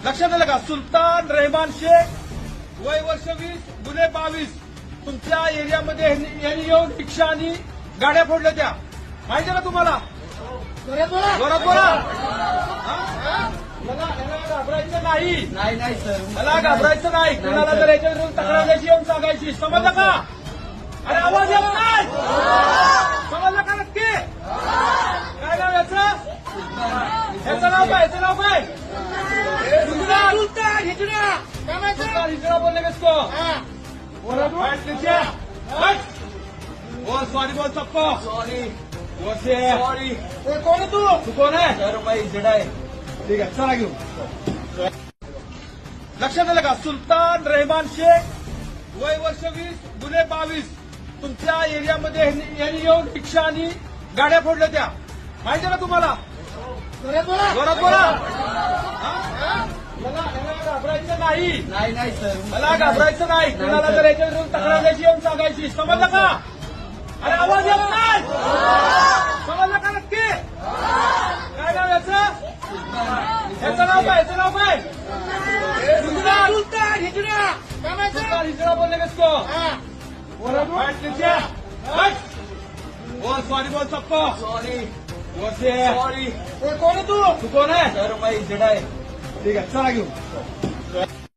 लक्षात आलं का? सुलतान रेहमान शेख, वय वर्ष 20, गुन्हे 22. तुमच्या एरियामध्ये यांनी येऊन रिक्षा आणि गाड्या फोडल्या त्या. माहिती आहे ना तुम्हाला? जोरात बोला. मला घाबरायचं नाही. नाही सर. मला घाबरायचं नाही. कुणाला जर याच्या विरुद्ध तक्रार द्यायची येऊन सांगायची. समजलं का? अरे आवाज येत नाही. समजलं का नक्की? काय नाव याचं? याचं नाव काय? याचं नाव काय? सुलतान हिजड़ा बोलने का इसको. बैठ नीचे. बैठ. बोल सॉरी बोल सबको. सॉरी. सॉरी. कौन है तू कौन है? सर भाई जडा आहे. ठीक आहे, चला घेऊ. लक्षात आलं का? सुलतान रेहमान शेख, वय वर्ष 20, गुन्हे 22. तुमच्या एरियामध्ये यांनी येऊन रिक्षा आणि गाड्या फोडल्या त्या. माहिती आहे ना तुम्हाला? जोरात बोला. मला घाबरायचं नाही. नाही सर. मला घाबरायचं नाही. कुणाला जर याच्या विरुद्ध तक्रार द्यायची येऊन सांगायची. समजलं का? अरे आवाज येत नाही. समजलं का नक्की? काय नाव याचं? याचं नाव काय? याचं नाव काय? सुलतान हिजड़ा बोलने का इसको. बैठ नीचे. बैठ. बोल सॉरी बोल सबको. सॉरी. सॉरी. कौन है तू कौन है? सर भाई जडा आहे. ठीक आहे, चला घेऊ.